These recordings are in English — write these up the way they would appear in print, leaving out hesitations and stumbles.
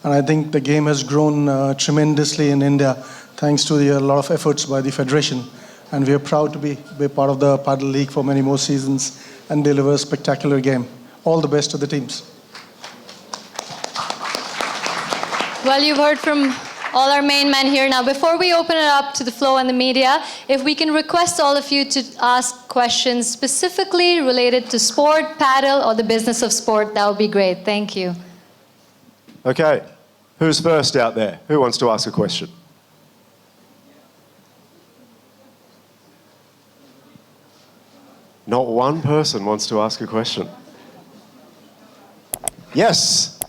And I think the game has grown tremendously in India thanks to a lot of efforts by the Federation. And we are proud to be part of the Paddle League for many more seasons and deliver a spectacular game. All the best to the teams. Well, you've heard from all our main men here. Now, before we open it up to the floor and the media, if we can request all of you to ask questions specifically related to sport, paddle, or the business of sport, that would be great. Thank you. Okay, who's first out there? Who wants to ask a question? Not one person wants to ask a question. Yes.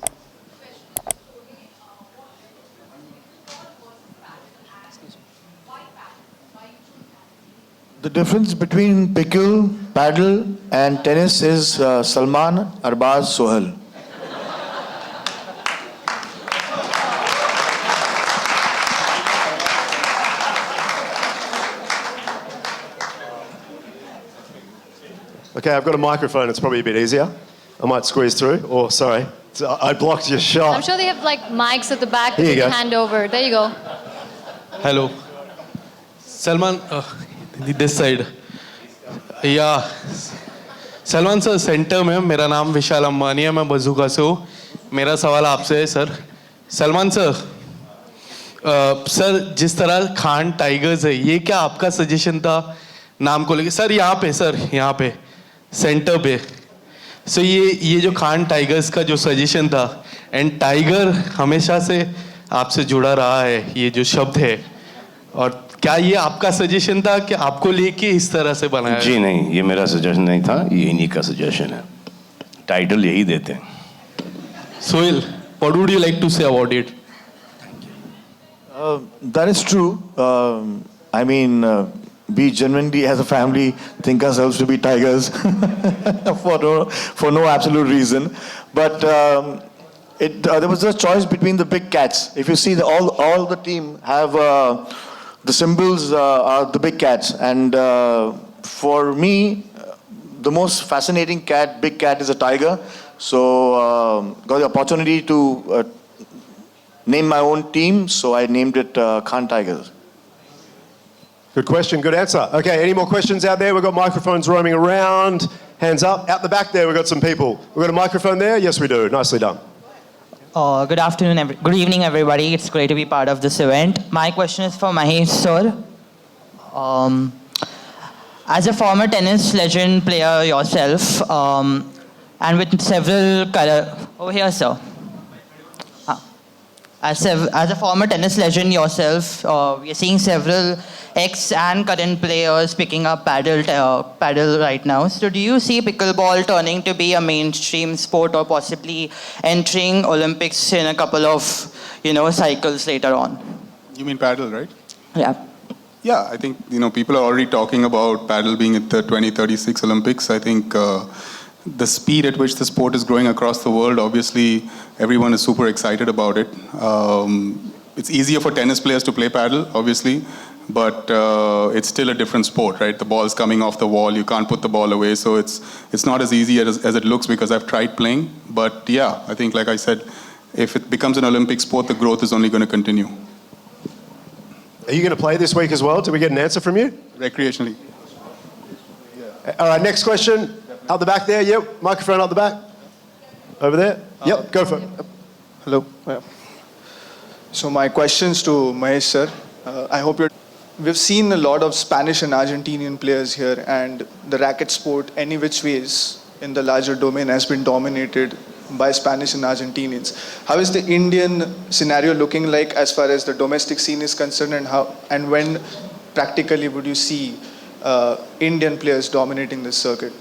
The difference between pickle, paddle and tennis is Salman, Arbaz, Sohail. Okay, I've got a microphone. It's probably a bit easier. I might squeeze through. Oh, sorry. I blocked your shot. I'm sure they have like mics at the back that Here you you can go. hand over. There you go. Hello. Salman, this side. Yeah. Salman sir centre में मेरा नाम विशाल अंबानी है मैं बजूका से हूँ मेरा सवाल आपसे है सर सलमान सर सर जिस तरह खान टाइगर्स है ये क्या आपका सजेशन था नाम को लेके सर यहाँ पे सेंटर पे सो ये जो खान टाइगर्स का जो सजेशन था एंड टाइगर हमेशा से आपसे जुड़ा रहा है ये जो शब्द है और क्या ये आपका सजेशन था कि आपको लेके इस तरह से बनाया जी नहीं ये मेरा सजेशन नहीं था ये इन्हीं का सजेशन है टाइटल यही देते हैं Sohail what would you like to say about it That is true. I mean, we genuinely as a family think ourselves to be tigers for no absolute reason. But there was a choice between the big cats. If you see, all the team have the symbols are the big cats. And for me, the most fascinating big cat is a tiger. So got the opportunity to name my own team, so I named it Khan Tigers. Good question, good answer. Okay, any more questions out there? We've got microphones roaming around. Hands up. Out the back there, we've got some people. We've got a microphone there? Yes, we do. Nicely done. Good afternoon, good evening, everybody. It's great to be part of this event. My question is for Mahesh sir. As a former tennis legend player yourself, and with several over here, sir. As a former tennis legend yourself, we are seeing several ex and current players picking up paddle right now. So do you see pickleball turning to be a mainstream sport or possibly entering Olympics in a couple of, cycles later on? You mean paddle, right? Yeah. Yeah, I think, people are already talking about paddle being at the 2036 Olympics. I think the speed at which the sport is growing across the world, obviously everyone is super excited about it. It's easier for tennis players to play paddle, obviously, but it's still a different sport, right? The ball's coming off the wall, you can't put the ball away, so it's not as easy as it looks because I've tried playing. But yeah, I think, like I said, if it becomes an Olympic sport, the growth is only going to continue. Are you going to play this week as well? Did we get an answer from you? Recreationally. All right, next question. Out the back there, yep. Microphone out the back. Over there. Yep, go for it. Hello. So my questions to Mahesh sir. I hope we've seen a lot of Spanish and Argentinian players here, and the racket sport, any which ways, in the larger domain has been dominated by Spanish and Argentinians. How is the Indian scenario looking like as far as the domestic scene is concerned, and when practically would you see Indian players dominating this circuit?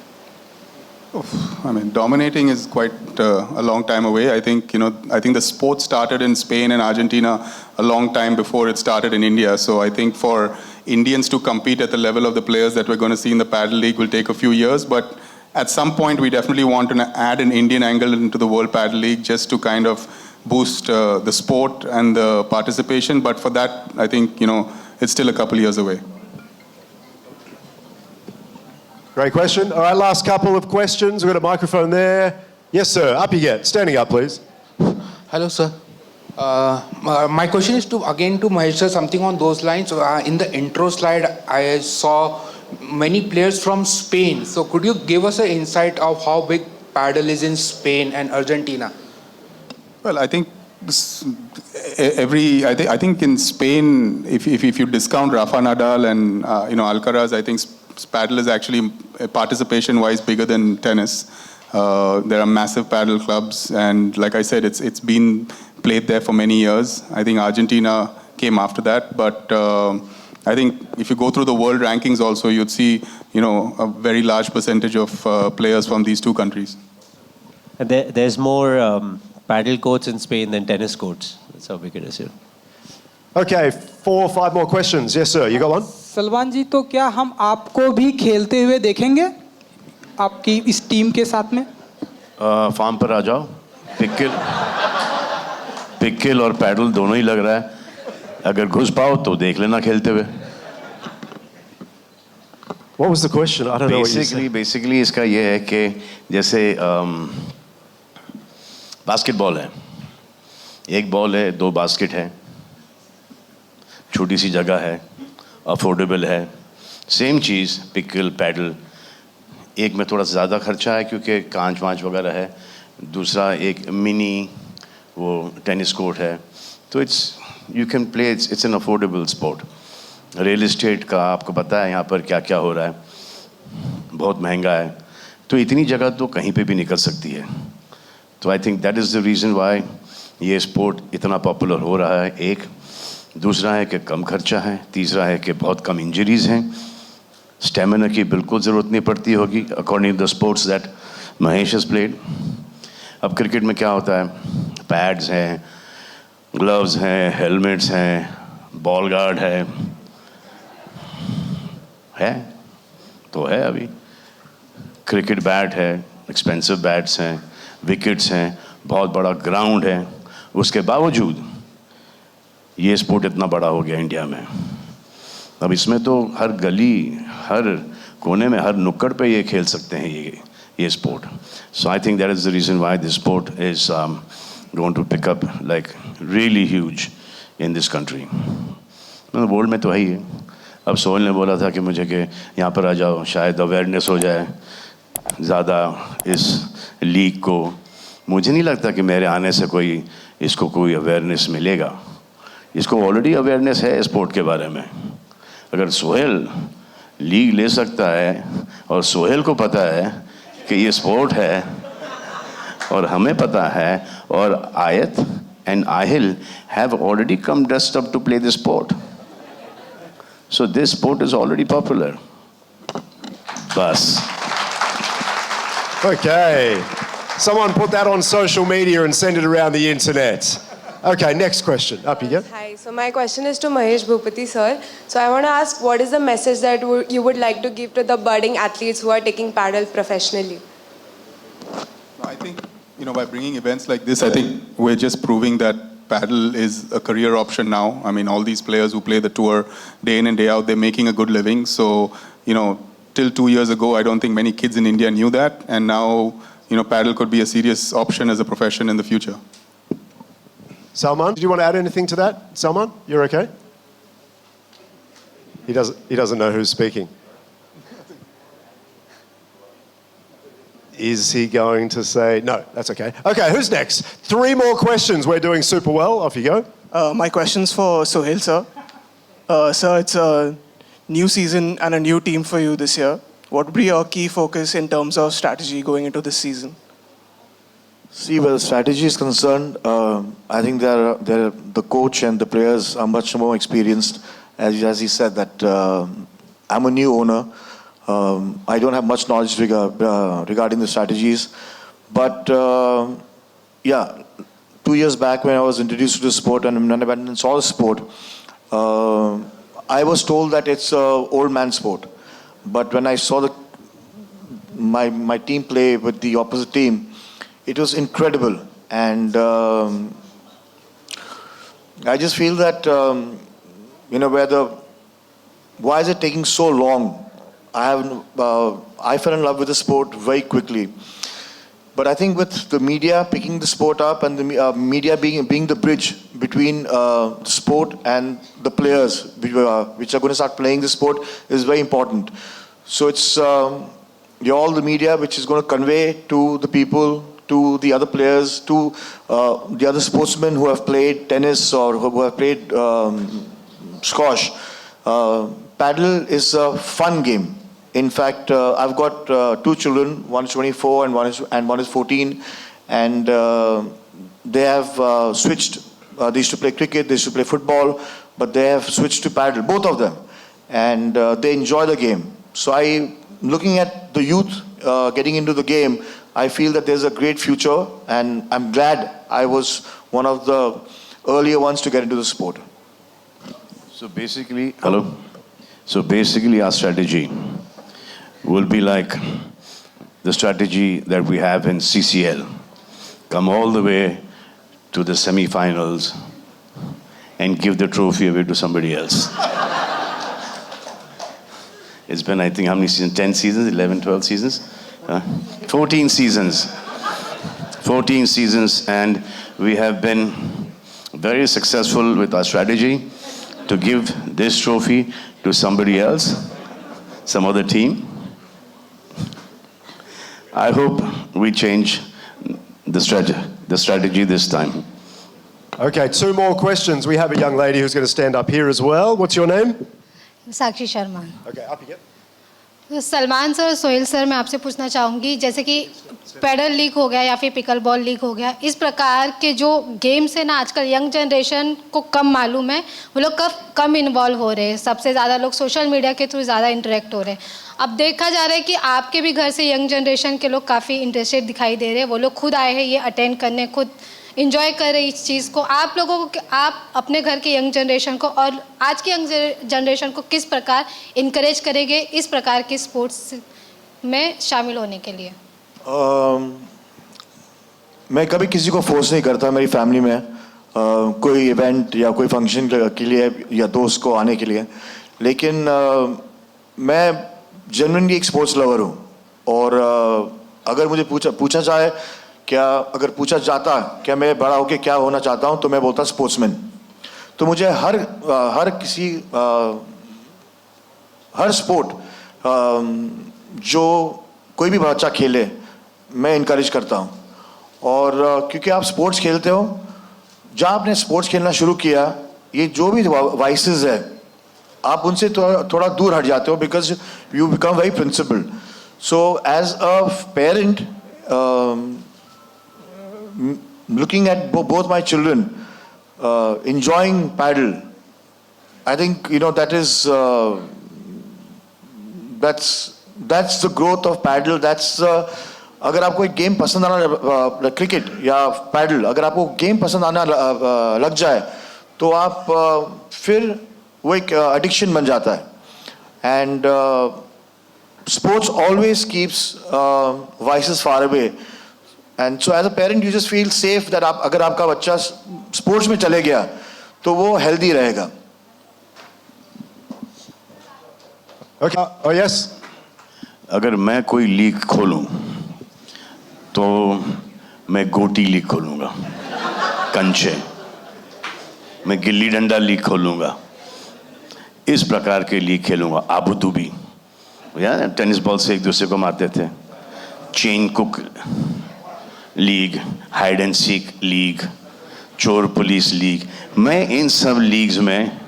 I mean, dominating is quite a long time away. I think the sport started in Spain and Argentina a long time before it started in India. So I think for Indians to compete at the level of the players that we're going to see in the paddle league will take a few years. But at some point, we definitely want to add an Indian angle into the World Paddle League just to kind of boost the sport and the participation. But for that, I think, it's still a couple years away. Great question. All right, last couple of questions. We've got a microphone there. Yes, sir. Up you get. Standing up, please. Hello, sir. My question is to Mahesh sir, something on those lines. In the intro slide, I saw many players from Spain. So could you give us an insight of how big paddle is in Spain and Argentina? Well, I think I think in Spain, if you discount Rafa Nadal and Alcaraz, I think paddle is actually participation-wise bigger than tennis. There are massive paddle clubs, and like I said, it's been played there for many years. I think Argentina came after that, but I think if you go through the world rankings also, you'd see a very large percentage of players from these two countries. And there's more paddle courts in Spain than tennis courts. That's how we can assume. Okay, 4 or 5 more questions. Yes, sir. You got one? Salman ji, तो क्या हम आपको भी खेलते हुए देखेंगे आपकी इस टीम के साथ में? फार्म पर आ जाओ. पिक्किल और पैडल दोनों ही लग रहा है. अगर घुस पाओ तो देख लेना खेलते हुए. What was the question? I don't know what you said. Basically इसका ये है कि जैसे बास्केटबॉल है. एक बॉल है, 2 बास्केट है, छोटी सी जगह है, अफोर्डेबल है. सेम चीज़ पिक्किल पैडल, एक में थोड़ा ज़्यादा खर्चा है क्योंकि कांच वांच वगैरह है, दूसरा एक मिनी वो टेनिस कोर्ट है. तो you can play, it's an affordable sport. Real estate का आपको पता है यहाँ पर क्या क्या हो रहा है, बहुत महंगा है. तो इतनी जगह तो कहीं पे भी निकल सकती है. तो आई think that is the reason why ये स्पोर्ट इतना पॉपुलर हो रहा है. एक दूसरा है कि कम खर्चा है, तीसरा है कि बहुत कम इंजरीज़ हैं, स्टेमिना की बिल्कुल ज़रूरत नहीं पड़ती होगी according to the sports that Mahesh has played. अब क्रिकेट में क्या होता है, पैड्स हैं, ग्लव्स हैं, हेलमेट्स हैं, बॉल गार्ड है तो है. अभी क्रिकेट बैट है, एक्सपेंसिव बैट्स हैं, विकेट्स हैं, बहुत बड़ा ग्राउंड है. उसके बावजूद ये स्पोर्ट इतना बड़ा हो गया इंडिया में. अब इसमें तो हर गली, हर कोने में, हर नुक्कड़ पे ये खेल सकते हैं ये sport. So I think that is the reason why this sport is going to pick up like really huge in this country. World में तो है ही है. अब सोहेल ने बोला था कि मुझे कि यहाँ पर आ जाओ, शायद अवेयरनेस हो जाए ज़्यादा इस लीग को. मुझे नहीं लगता कि मेरे आने से इसको कोई अवेयरनेस मिलेगा. इसको ऑलरेडी अवेयरनेस है स्पोर्ट के बारे में. अगर सोहेल लीग ले सकता है और सोहेल को पता है कि ये स्पोर्ट है और हमें पता है, और Ayat and Aahil have already come dressed up to play this sport. So this sport is already popular. बस. Okay. Someone put that on social media and send it around the internet. Okay, next question. Up you go. Hi, so my question is to Mahesh Bhupati sir. So I want to ask, what is the message that you would like to give to the budding athletes who are taking paddle professionally? I think, by bringing events like this, I think we're just proving that paddle is a career option now. I mean, all these players who play the tour day in and day out, they're making a good living. So, till 2 years ago, I don't think many kids in India knew that. And now, paddle could be a serious option as a profession in the future. Salman, did you want to add anything to that? Salman, you're okay? He doesn't know who's speaking. Is he going to say no? That's okay. Okay, who's next? 3 more questions. We're doing super well. Off you go. My question's for Sohail, sir. Sir, it's a new season and a new team for you this year. What would be your key focus in terms of strategy going into this season? See, where the strategy is concerned, I think the coach and the players are much more experienced. As he said, that I'm a new owner. I don't have much knowledge regarding the strategies. But, 2 years back when I was introduced to the sport and when I went and saw the sport, I was told that it's an old man sport. But when I saw my team play with the opposite team, it was incredible. And I just feel that, why is it taking so long? I fell in love with the sport very quickly. But I think with the media picking the sport up and the media being the bridge between the sport and the players which are going to start playing the sport is very important. So it's all the media which is going to convey to the people, to the other players, to the other sportsmen who have played tennis or who have played squash. Paddle is a fun game. In fact, I've got 2 children. One is 24 and one is 14, and they have switched. They used to play cricket, they used to play football, but they have switched to paddle, both of them, and they enjoy the game. So looking at the youth getting into the game, I feel that there's a great future, and I'm glad I was one of the earlier ones to get into the sport. So basically, hello. So basically, our strategy will be like the strategy that we have in CCL. Come all the way to the semi-finals and give the trophy away to somebody else. It's been, I think, how many seasons? 10 seasons? 11, 12 seasons? 14 seasons. 14 seasons, and we have been very successful with our strategy to give this trophy to somebody else, some other team. I hope we change the strategy this time. Okay, 2 more questions. We have a young lady who's going to stand up here as well. What's your name? Sakshi Sharma. Okay, up you get. Salman sir, Sohail sir, मैं आपसे पूछना चाहूँगी, जैसे कि pedal league हो गया या फिर पिकल बॉल लीग हो गया, इस प्रकार के जो गेम्स है ना, आजकल यंग जनरेशन को कम मालूम है, वो लोग कम इन्वॉल्व हो रहे हैं. सबसे ज़्यादा लोग सोशल मीडिया के थ्रू ज़्यादा इंटरेक्ट हो रहे हैं. अब देखा जा रहा है कि आपके भी घर से यंग जनरेशन के लोग काफ़ी इंटरेस्टेड दिखाई दे रहे हैं. वो लोग खुद आए हैं ये अटेंड करने, खुद इंजॉय कर रहे हैं इस चीज़ को. आप लोगों को, आप अपने घर के यंग जनरेशन को और आज की यंग जनरेशन को किस प्रकार इनकरेज करेंगे इस प्रकार के स्पोर्ट्स में शामिल होने के लिए? मैं कभी किसी को फोर्स नहीं करता मेरी फैमिली में कोई इवेंट या कोई फंक्शन के लिए या दोस्त को आने के लिए, लेकिन मैं जेन्युइनली एक स्पोर्ट्स लवर हूँ. और अगर मुझे पूछा जाए, अगर पूछा जाता क्या मैं बड़ा होकर क्या होना चाहता हूँ, तो मैं बोलता स्पोर्ट्समैन. तो मुझे हर स्पोर्ट जो कोई भी बच्चा खेले मैं इनकरेज करता हूँ. और क्योंकि आप स्पोर्ट्स खेलते हो, जहाँ आपने स्पोर्ट्स खेलना शुरू किया, ये जो भी वाइसेस है आप उनसे थोड़ा दूर हट जाते हो, because you become very principled. So as a parent, looking at both my children enjoying paddle, I think that's the growth of paddle. That's अगर आपको एक गेम पसंद आना, क्रिकेट या पैडल, अगर आपको गेम पसंद आना लग जाए तो आप फिर वो एक एडिक्शन बन जाता है. And sports always keeps vices far away. And so as a parent, you just feel safe that अगर आपका बच्चा स्पोर्ट्स में चले गया तो वो हेल्दी रहेगा. Okay. Oh yes. अगर मैं कोई लीग खोलूं तो मैं गोटी लीग खोलूंगा, कंचे. मैं गिल्ली डंडा लीग खोलूंगा, इस प्रकार के लीग खेलूंगा. आबू धाबी, यार टेनिस बॉल से एक दूसरे को मारते थे. Chain cook league, hide and seek league, चोर पुलिस लीग, मैं इन सब लीग्स में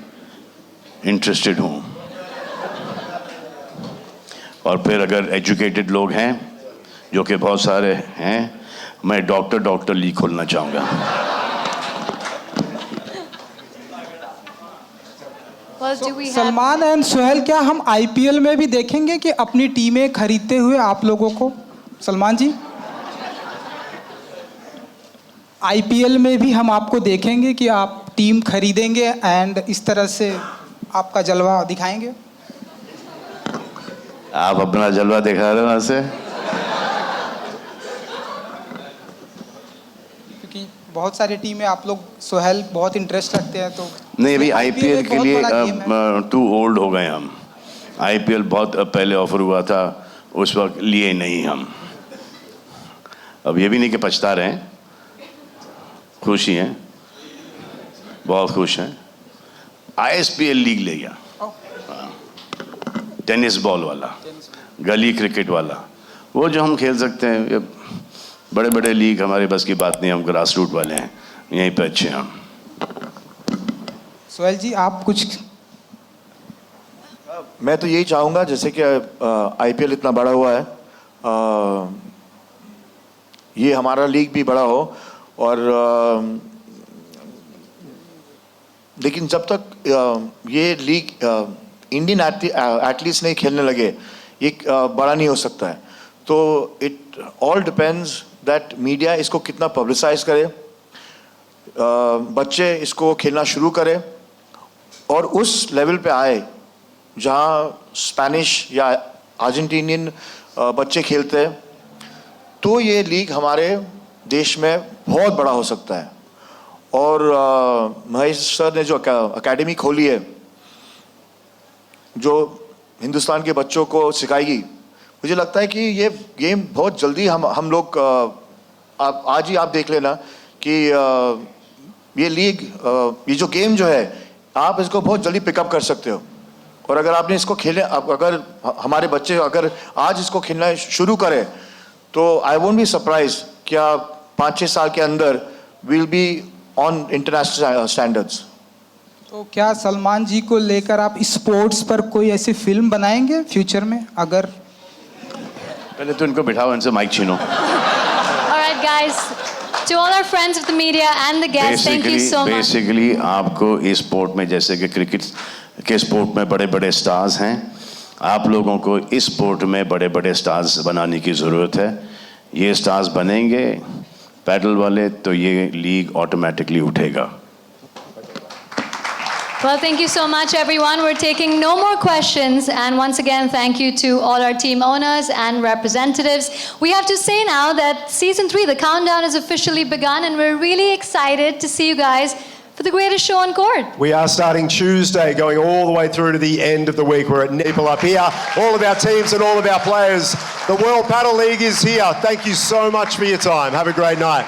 इंटरेस्टेड हूँ. और फिर अगर एजुकेटेड लोग हैं, जो कि बहुत सारे हैं, मैं डॉक्टर लीग खोलना चाहूँगा. सलमान एंड सोहेल, क्या हम IPL में भी देखेंगे कि अपनी टीमें खरीदते हुए आप लोगों को? सलमान जी, IPL में भी हम आपको देखेंगे कि आप टीम खरीदेंगे एंड इस तरह से आपका जलवा दिखाएंगे? आप अपना जलवा दिखा रहे हो वहाँ से? क्योंकि बहुत सारी टीमें आप लोग, सोहेल बहुत इंटरेस्ट रखते हैं, तो नहीं, अभी IPL के लिए टू ओल्ड हो गए हम. IPL बहुत पहले ऑफर हुआ था, उस वक्त लिए नहीं हम. अब ये भी नहीं कि पछता रहे हैं, खुशी हैं. बहुत खुश हैं। ISPL लीग ले गया, टेनिस बॉल वाला, गली क्रिकेट वाला, वो जो हम खेल सकते हैं। ये बड़े बड़े लीग हमारे बस की बात नहीं, हम ग्रास रूट वाले हैं, यहीं पे अच्छे हैं हम। सोहेल जी आप कुछ? मैं तो यही चाहूँगा जैसे कि IPL इतना बड़ा हुआ है, ये हमारा लीग भी बड़ा हो, और लेकिन जब तक ये लीग इंडियन एथलीट्स नहीं खेलने लगे, ये बड़ा नहीं हो सकता है। तो it all depends that media इसको कितना पब्लिसाइज करे, बच्चे इसको खेलना शुरू करें और उस लेवल पे आए जहाँ स्पेनिश या अर्जेंटीनियन बच्चे खेलते हैं, तो ये लीग हमारे देश में बहुत बड़ा हो सकता है। और महेश सर ने जो अकेडमी खोली है, जो हिंदुस्तान के बच्चों को सिखाएगी, मुझे लगता है कि ये गेम बहुत जल्दी हम लोग आज ही आप देख लेना कि ये लीग, ये जो गेम जो है, आप इसको बहुत जल्दी पिकअप कर सकते हो। और अगर आपने इसको खेले, अगर हमारे बच्चे अगर आज इसको खेलना शुरू करें, तो आई वोंट बी सरप्राइज क्या 5-6 साल के अंदर will be on international standards. तो क्या सलमान जी को लेकर आप स्पोर्ट्स पर कोई ऐसी फिल्म बनाएंगे फ्यूचर में? अगर पहले तो इनको बिठाओ, इनसे mic छीनो। Alright guys, to all our friends of the media and the guests, thank you so much. Basically आपको इस स्पोर्ट में, जैसे कि क्रिकेट के स्पोर्ट में बड़े बड़े स्टार्स हैं, आप लोगों को इस स्पोर्ट में बड़े बड़े स्टार्स बनाने की ज़रूरत है। ये स्टार्स बनेंगे पैडल वाले, तो ये लीग ऑटोमेटिकली उठेगा। Well, thank you so much, everyone. We're taking no more questions. And once again, thank you to all our team owners and representatives. We have to say now that Season 3, the countdown has officially begun, and we're really excited to see you guys for the greatest show on court. We are starting Tuesday, going all the way through to the end of the week. We're at people up here, all of our teams and all of our players. The World Paddle League is here. Thank you so much for your time. Have a great night.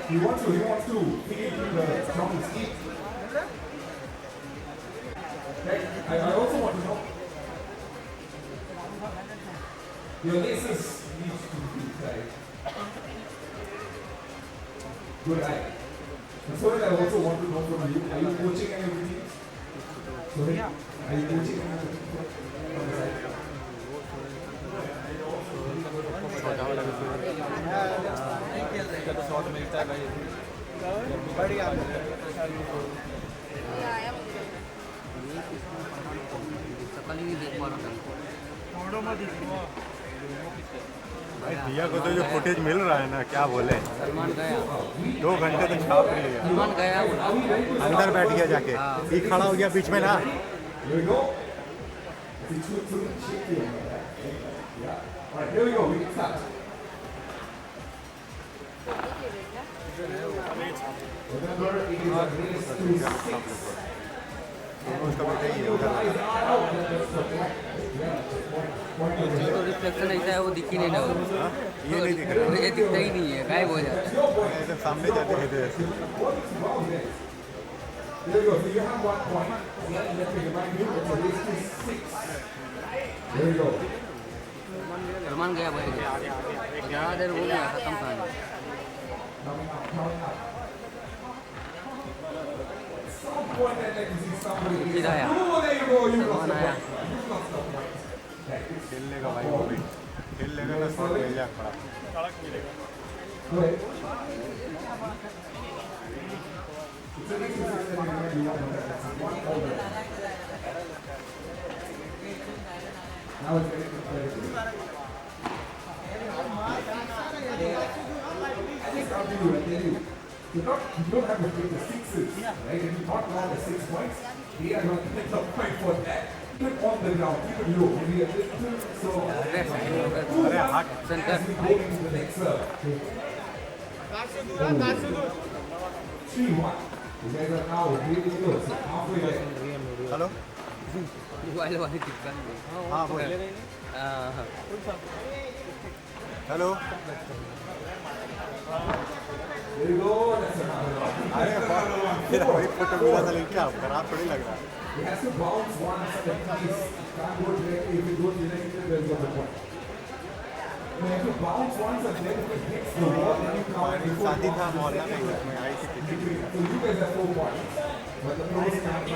He wants to feed into the strong skin. I also want to know, your laces need to be tight. Good eye. And so I also want to know from you, are you coaching any of the teams? Sorry? Are you coaching any of the teams? From the side? भाई दिया को तो जो footage मिल रहा है ना क्या बोले 2 घंटे तक छाप लिया अंदर बैठ गया जाके ये खड़ा हो गया बीच में ना Here we go. Yeah. All right, here we go. We can start. Remember, it is against 2-6. तो रिफ्लेक्शन ऐसा है वो दिख ही नहीं रहा ये नहीं दिख रहा ये दिखता ही नहीं है गायब हो जाता है एकदम सामने जाते हैं There you go. So you have 1 point. Let me remind you, it's against 2-6. There you go. Salman गया भाई ज़्यादा देर हो गया खत्म कहानी सीधा आया सलमान आया खेल लेगा भाई वो भी खेल लेगा ना शॉट मिल जाए खड़ा Now it's getting competitive. I think I'll tell you, you don't have to take the sixes, right? If you thought about the 6 points, they are going to take the point for that. Keep it on the ground, keep it low, maybe a little so. As we go into the next serve. 3-1. You guys are now really close, halfway there. Hello mobile वाले चिपका हाँ बोलिए hello There you go, that's another one. अरे फिर वही photo मिला था लेकिन क्या खराब थोड़ी लग रहा है It has to bounce once and at least can't go directly. If it goes directly, there's no point. You have to bounce once and then if it hits the wall, then you count it 4 शादी था points. मोहल्ला में उसमें आई थी So you guys have 4 points. But the pros can't.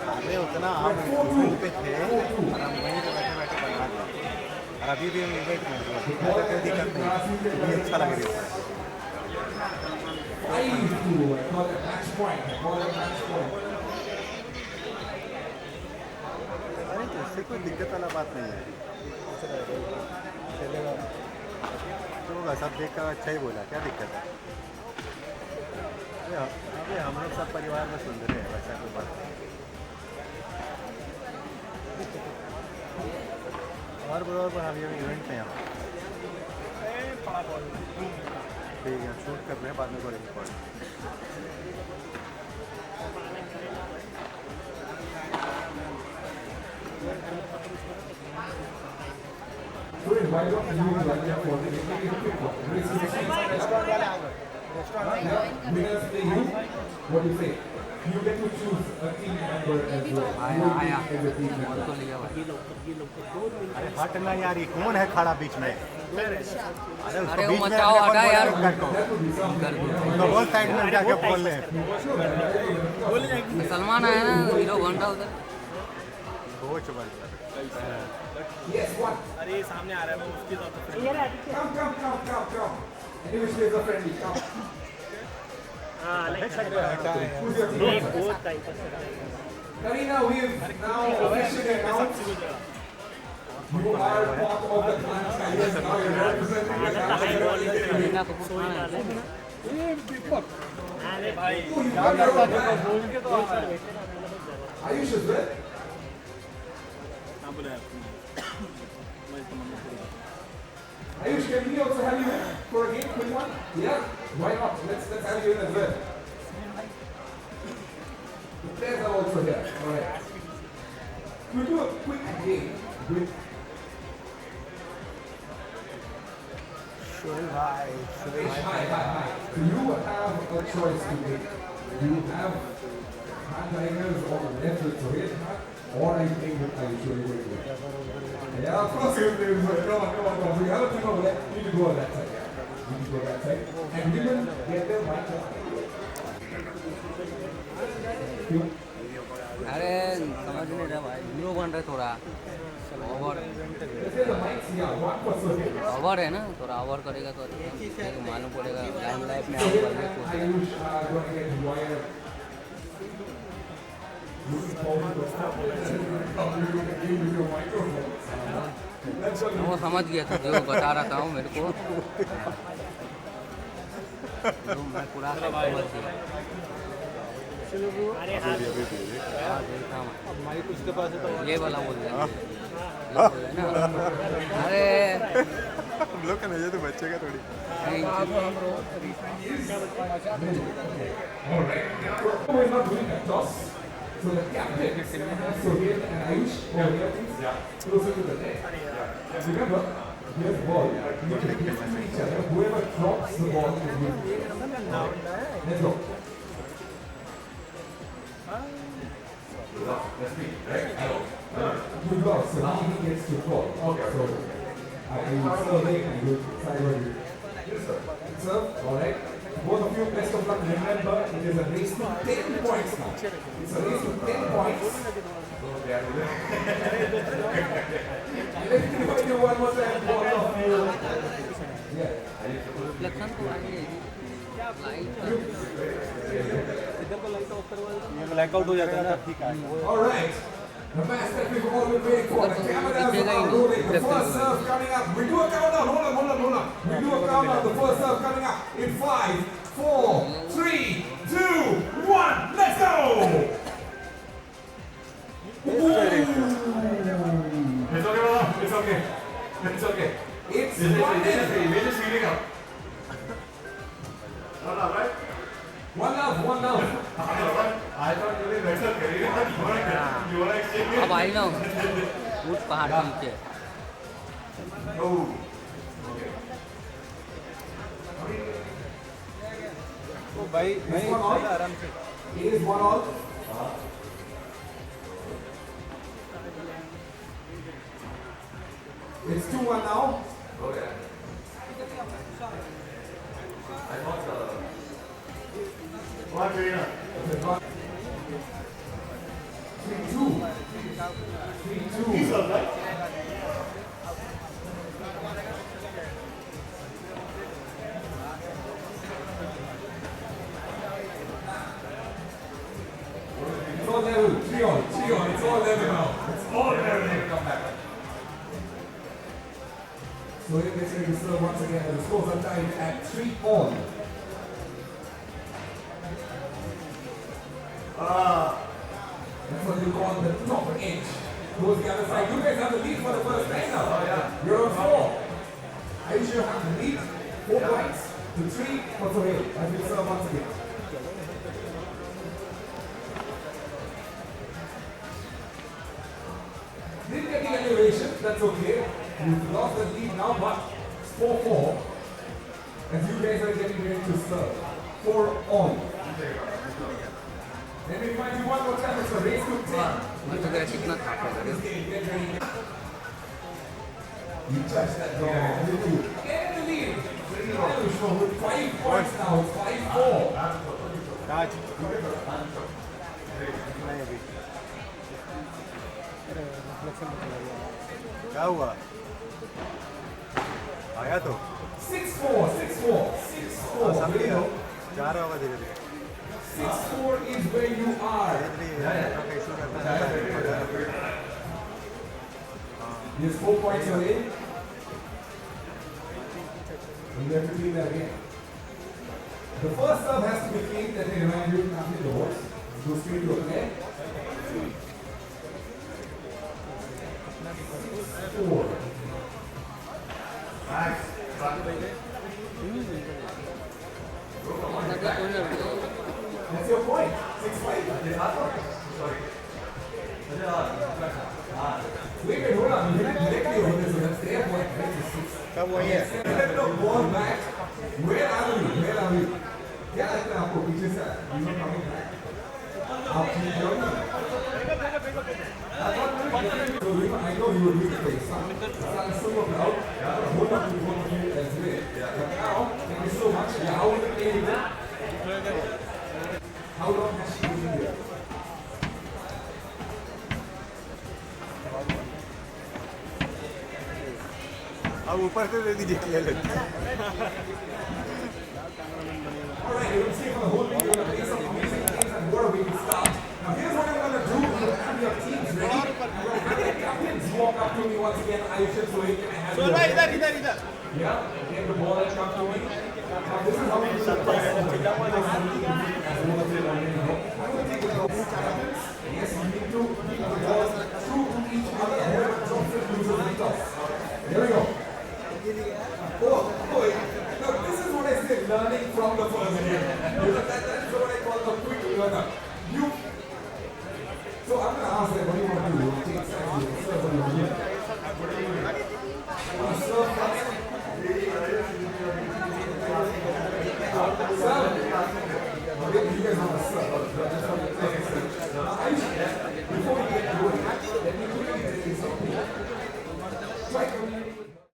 अरे उतना आप school पे थे और हम वहीं पे बैठे बैठे बना दिए और अभी भी हम इवेंट में कोई दिक्कत नहीं ये अच्छा लग रहा है 5-2. I call it match point. I call it match point. अरे तो इससे कोई दिक्कत वाला बात नहीं है चलेगा तो होगा सब देख कर अच्छा ही बोला क्या दिक्कत है अरे हम लोग सब परिवार में सुन रहे हैं वैसा कोई बात नहीं और बराबर पर अभी इवेंट में यहाँ ठीक है शूट कर रहे हैं बाद में करेंगे call Why don't you use that for the winners play you? What do you say? You get to choose a team member as well. As a team member. अरे हटना यार ये कौन है खड़ा बीच में अरे अरे वो मचाओ हटा यार तो वो साइड में जाके बोल रहे हैं सलमान आया ना हीरो बन रहा उधर कोच बन Yes, what? अरे ये सामने आ रहा है वो उसकी Come. Any which way is a friendly. Come. Who's your team? Karina, we've now officially announced you are part of the franchise. Yes, now you're representing the franchise. Ayush is well. Ayush, can we also have you in for a game, quick one? Yeah? Why not? Let's have you in as well. The players are also here. Alright. We'll do a quick game with Hi. So you have a choice to make. You have hand tigers on the left with Sohail. Or are you playing with Ayush? Yeah, of course you're playing with Come on. We have a team over there. You need to go on that side. You need to go that side. And women get their mic. अरे समझ नहीं रहा भाई hero बन रहे थोड़ा over है ना थोड़ा ओवर करेगा तो मालूम पड़ेगा टाइम लाइफ में वो समझ गया था जो बता रहा था मेरे को मैं पूरा समझ गया ये वाला बोल रहे हैं अरे हम लोग का नजर तो बच्चे का थोड़ी So the captain, Sohail and Ayush, over here, please, closer to the net. And remember, here's the ball. You need to give it to each other. Whoever drops the ball is winning. Let's go. That's me, right? Good ball. So now he gets to call. Okay. So I will serve it and you side serve. All right. Both of you, best of luck. Remember, it is a race to 10 points now. It's a race to 10 points. Let me give you one more time. Yeah. Blackout हो जाता है ना ठीक है All right. The match that we've all been waiting for. The cameras are rolling. The first serve coming up. We do a countdown. Hold on. We do a countdown. The first serve coming up in 5, 4, 3, 2, 1. Let's go! It's okay, brother. It's okay. It's okay. It's we're just feeling up. Right? One love. I thought you were better. You were exchanging. अब आई ना ऊँट पहाड़ के नीचे तो भाई आराम से It is 1-1. It's 2-1 now. Okay. I thought what Verena? 3-2. 3-2. He's up, right? It's all level. 3-on. It's all level now. It's all level. Come back. So it gets ready to serve once again. The scores are tied at 3-on. That's what you call the top edge. Goes the other side. You guys have the lead for the first time now. You're on 4. Ayush, you have the lead. 4 points to 3 for Sohail. As we serve once again. Didn't get the elevation. That's okay. You've lost the lead now, but it's 4-4. As you guys are getting ready to serve. 4-on. Let me remind you one more time, it's a race to 10. You touch that ball. Get in the lead. With 5 points now, it's 5-4. क्या हुआ आया तो 6-4. जा रहा होगा धीरे धीरे 6-4 is where you are. There's 4 points away. And you have to clean that again. The first serve has to be cleaned, that they remind you to not hit the horse. Go straight to a play. 4. Nice. That's your point. 6-5. Sorry. Wait, hold on. You didn't directly over this, so that's their point. That's a 6. कब वही है Let the ball back. Where are we? क्या लगता है आपको पीछे से? You are coming back. आप ठीक हो? I know you will be the face. I'm super proud. Hold up to one of you as well. Now, thank you so much. How will the lady go? How long has she been here? अब ऊपर से दे दीजिए ले लेते Alright, we'll see for the whole video. We'll play some amazing games and more we can start. Now here's what I'm going to do. You'll have your teams ready. You're going to have the captains walk up to me once again. I should so can I have your इधर Yeah, get the ball and come to me. Now this is how we do it. Yes, you need to keep the balls true to each other. Whoever drops it loses the toss. Here we go. Oh, yeah. Now this is what I say, learning from the first game. That's what I call the quick learner. So I'm going to ask them, what do you want to do? You want to take sides with serve on your here? You want to serve first? Serve